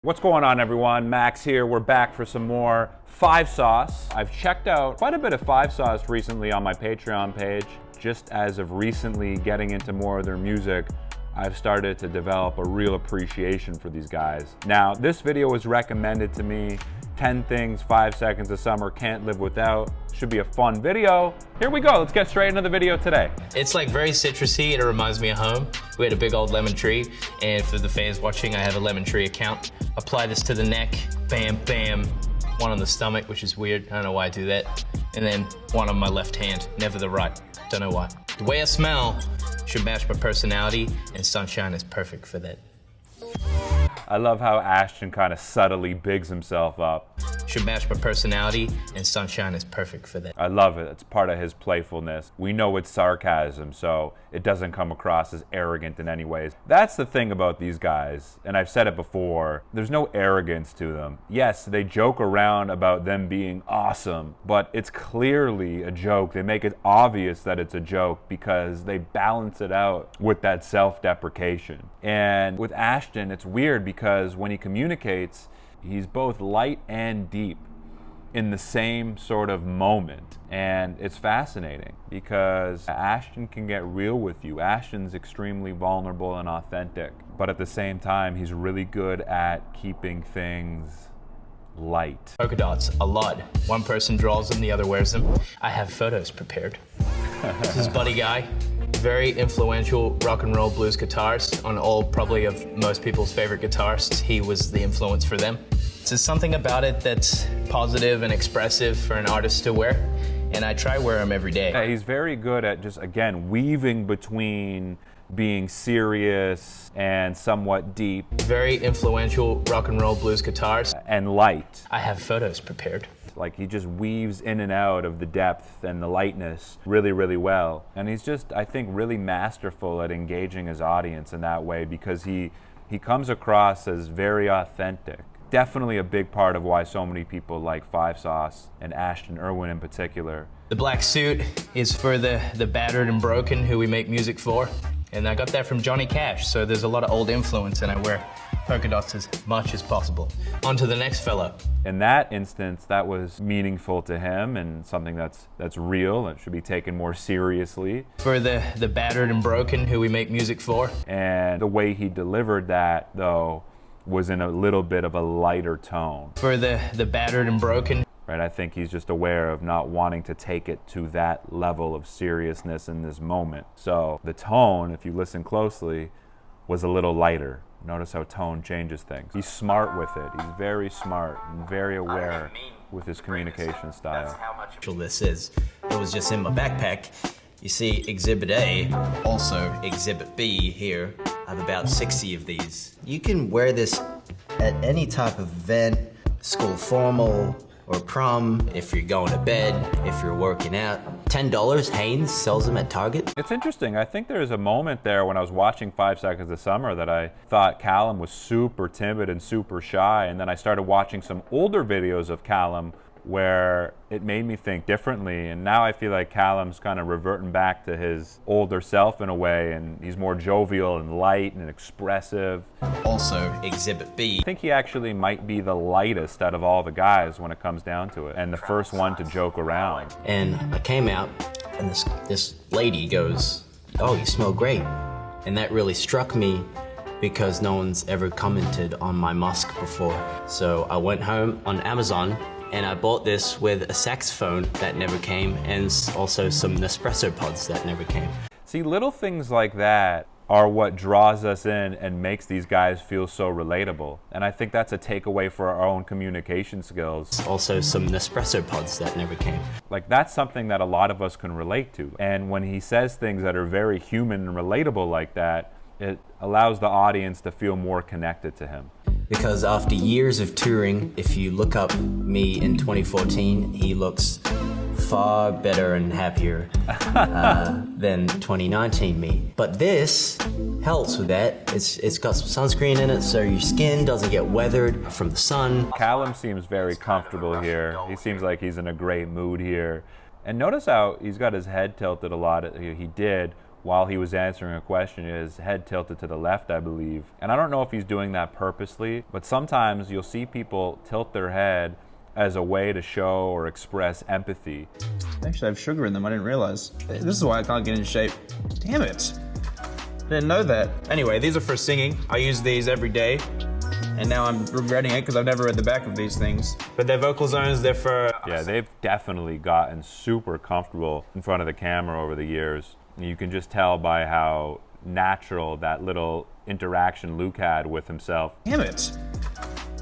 What's going on, everyone? Max here. We're back for some more 5 Sauce. I've checked out quite a bit of 5 Sauce recently on my Patreon page. Just as of recently getting into more of their music, I've started to develop a real appreciation for these guys. Now, this video was recommended to me, 10 things 5 seconds a summer can't live without. Should be a fun video. Here we go, let's get straight into the video today. It's like very citrusy and it reminds me of home. We had a big old lemon tree, and for the fans watching, I have a lemon tree account. Apply this to the neck, bam, bam. One on the stomach, which is weird, I don't know why I do that. And then one on my left hand, never the right, don't know why. The way I smell should match my personality, and sunshine is perfect for that. I love how Ashton kind of subtly bigs himself up. Should match my personality, and sunshine is perfect for that. I love it. It's part of his playfulness. We know it's sarcasm, so it doesn't come across as arrogant in any ways. That's the thing about these guys, and I've said it before, there's no arrogance to them. Yes, they joke around about them being awesome, but it's clearly a joke. They make it obvious that it's a joke because they balance it out with that self-deprecation. And with Ashton, it's weird because when he communicates, he's both light and deep in the same sort of moment. And it's fascinating because Ashton can get real with you. Ashton's extremely vulnerable and authentic, but at the same time, he's really good at keeping things light. Polka dots, a lot. One person draws them, the other wears them. I have photos prepared. This is Buddy Guy. Very influential rock and roll blues guitarist on all probably of most people's favorite guitarists. He was the influence for them. There's something about it that's positive and expressive for an artist to wear, and I try wear them every day. Yeah, he's very good at just, again, weaving between being serious and somewhat deep. Very influential rock and roll blues guitarist. And light. I have photos prepared. Like, he just weaves in and out of the depth and the lightness really, really well. And he's just, I think, really masterful at engaging his audience in that way because he comes across as very authentic. Definitely a big part of why so many people like 5 Sauce and Ashton Irwin in particular. The black suit is for the battered and broken who we make music for. And I got that from Johnny Cash, so there's a lot of old influence, and I wear polka dots as much as possible. On to the next fella. In that instance, that was meaningful to him and something that's real and should be taken more seriously. For the battered and broken who we make music for. And the way he delivered that, though, was in a little bit of a lighter tone. For the battered and broken. Right, I think he's just aware of not wanting to take it to that level of seriousness in this moment. So the tone, if you listen closely, was a little lighter. Notice how tone changes things. He's smart with it. He's very smart and very aware with his communication style. That's how much this is. It was just in my backpack. You see Exhibit A, also Exhibit B here. I have about 60 of these. You can wear this at any type of event, school formal, or prom, if you're going to bed, if you're working out. $10, Hanes sells them at Target. It's interesting. I think there was a moment there when I was watching 5 Seconds of Summer that I thought Callum was super timid and super shy, and then I started watching some older videos of Callum where it made me think differently, and now I feel like Callum's kind of reverting back to his older self in a way, and he's more jovial and light and expressive. Also Exhibit B. I think he actually might be the lightest out of all the guys when it comes down to it, and the first one to joke around. And I came out, and this lady goes, "Oh, you smell great." And that really struck me because no one's ever commented on my musk before. So I went home on Amazon, and I bought this with a saxophone that never came, and also some Nespresso pods that never came. See, little things like that are what draws us in and makes these guys feel so relatable. And I think that's a takeaway for our own communication skills. Also some Nespresso pods that never came. Like, that's something that a lot of us can relate to. And when he says things that are very human and relatable like that, it allows the audience to feel more connected to him. Because after years of touring, if you look up me in 2014, he looks far better and happier than 2019 me. But this helps with that. It's got some sunscreen in it, so your skin doesn't get weathered from the sun. Callum seems very comfortable here. He seems like he's in a great mood here. And notice how he's got his head tilted a lot. He did while he was answering a question, his head tilted to the left, I believe. And I don't know if he's doing that purposely, but sometimes you'll see people tilt their head as a way to show or express empathy. They actually have sugar in them, I didn't realize. This is why I can't get in shape. Damn it. Didn't know that. Anyway, these are for singing. I use these every day. And now I'm regretting it because I've never read the back of these things. But they're vocal zones, they're for... Yeah, they've definitely gotten super comfortable in front of the camera over the years. You can just tell by how natural that little interaction Luke had with himself. Damn it.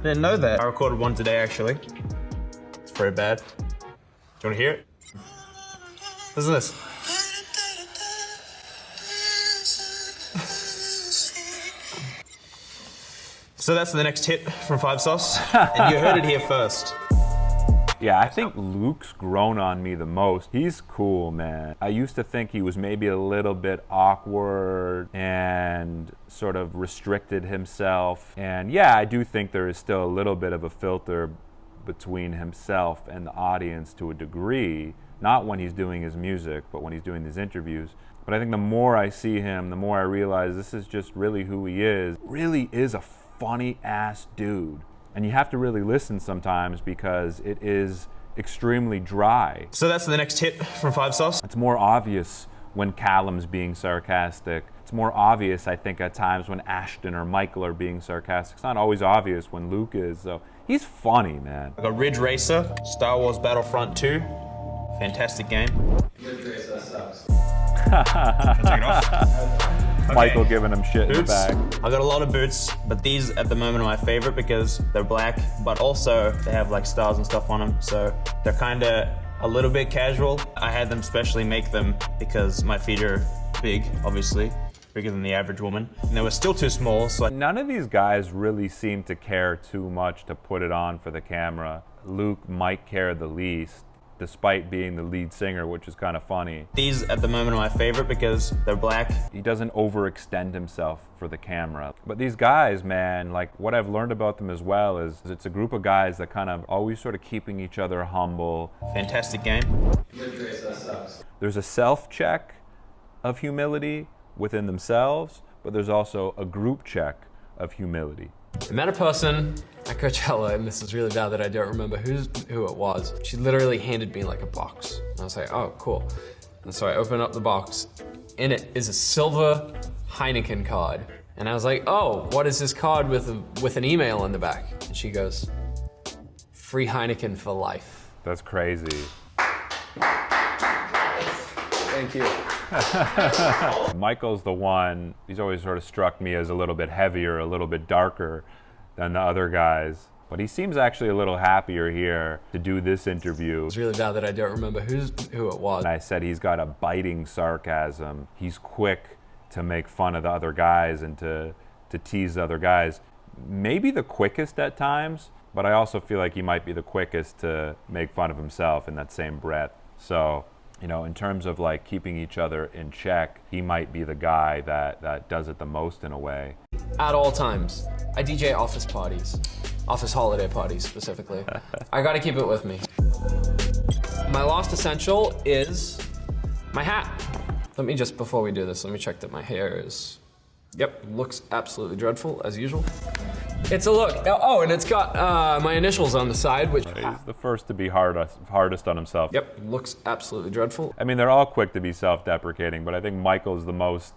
Didn't know that. I recorded one today, actually. It's very bad. Do you want to hear it? Listen to this. So that's the next hit from Five Sauce, and you heard it here first. Yeah, I think Luke's grown on me the most. He's cool, man. I used to think he was maybe a little bit awkward and sort of restricted himself. And yeah, I do think there is still a little bit of a filter between himself and the audience to a degree, not when he's doing his music, but when he's doing his interviews. But I think the more I see him, the more I realize this is just really who he is. Really is a funny ass dude. And you have to really listen sometimes because it is extremely dry. So that's the next hit from Five Sauce. It's more obvious when Callum's being sarcastic. It's more obvious, I think, at times when Ashton or Michael are being sarcastic. It's not always obvious when Luke is, so he's funny, man. I got Ridge Racer, Star Wars Battlefront 2. Fantastic game. Ridge Racer sucks. Take it off. Okay. Michael giving him shit Boots. in the bag. I got a lot of boots, but these at the moment are my favorite because they're black, but also they have like stars and stuff on them, so they're kind of a little bit casual. I had them specially make them because my feet are big, obviously, bigger than the average woman, and they were still too small, so None of these guys really seem to care too much to put it on for the camera. Luke might care the least, despite being the lead singer, which is kind of funny. These at the moment are my favorite because they're black. He doesn't overextend himself for the camera. But these guys, man, like what I've learned about them as well is it's a group of guys that kind of always sort of keeping each other humble. Fantastic game. Ridge Racer sucks. There's a self-check of humility within themselves, but there's also a group check of humility. I met a person at Coachella, and this is really bad that I don't remember who it was. She literally handed me like a box. And I was like, oh, cool. And so I open up the box. In it is a silver Heineken card. And I was like, oh, what is this card with an email in the back? And she goes, free Heineken for life. That's crazy. Thank you. Michael's the one, he's always sort of struck me as a little bit heavier, a little bit darker than the other guys. But he seems actually a little happier here to do this interview. It's really bad that I don't remember who it was. And I said he's got a biting sarcasm. He's quick to make fun of the other guys and to tease the other guys. Maybe the quickest at times, but I also feel like he might be the quickest to make fun of himself in that same breath. So, you know, in terms of like keeping each other in check, he might be the guy that does it the most in a way. At all times. I DJ office parties. Office holiday parties, specifically. I gotta keep it with me. My last essential is my hat. Let me just, before we do this, let me check that my hair is... Yep, looks absolutely dreadful, as usual. It's a look. Oh, and it's got my initials on the side, which... He's the first to be hardest on himself. Yep, looks absolutely dreadful. I mean, they're all quick to be self-deprecating, but I think Michael's the most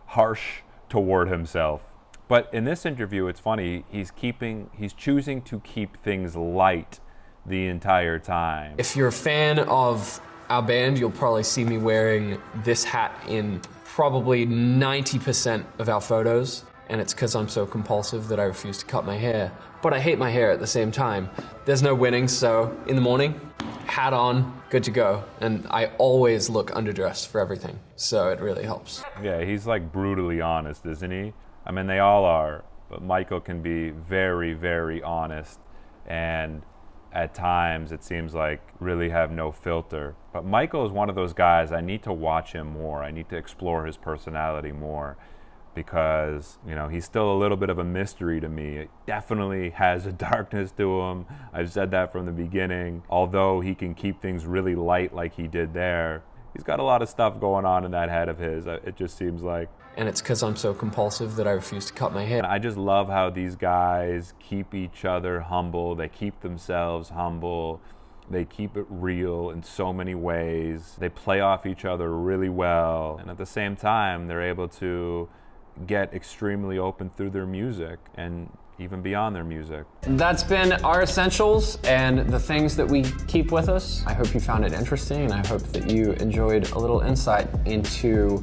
harsh toward himself. But in this interview, it's funny, he's choosing to keep things light the entire time. If you're a fan of our band, you'll probably see me wearing this hat in probably 90% of our photos. And it's because I'm so compulsive that I refuse to cut my hair. But I hate my hair at the same time. There's no winning, so in the morning, hat on, good to go. And I always look underdressed for everything, so it really helps. Yeah, he's like brutally honest, isn't he? I mean, they all are, but Michael can be very, very honest. And at times, it seems like really have no filter. But Michael is one of those guys, I need to watch him more. I need to explore his personality more. Because, you know, he's still a little bit of a mystery to me. It definitely has a darkness to him. I've said that from the beginning. Although he can keep things really light like he did there, He's got a lot of stuff going on in that head of his, it just seems like. And it's because I'm so compulsive that I refuse to cut my hair. And I just love how these guys keep each other humble. They keep themselves humble. They keep it real in so many ways. They play off each other really well. And at the same time, they're able to get extremely open through their music and even beyond their music. That's been our essentials and the things that we keep with us. I hope you found it interesting, and I hope that you enjoyed a little insight into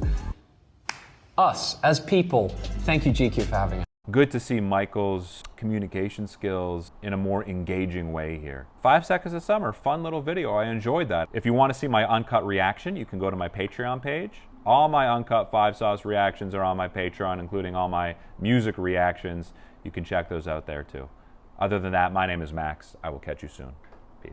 us as people. Thank you, GQ, for having us. Good to see Michael's communication skills in a more engaging way here. 5 Seconds of Summer, fun little video. I enjoyed that. If you want to see my uncut reaction, you can go to my Patreon page. All my uncut 5 Sauce reactions are on my Patreon, including all my music reactions. You can check those out there too. Other than that, my name is Max. I will catch you soon. Peace.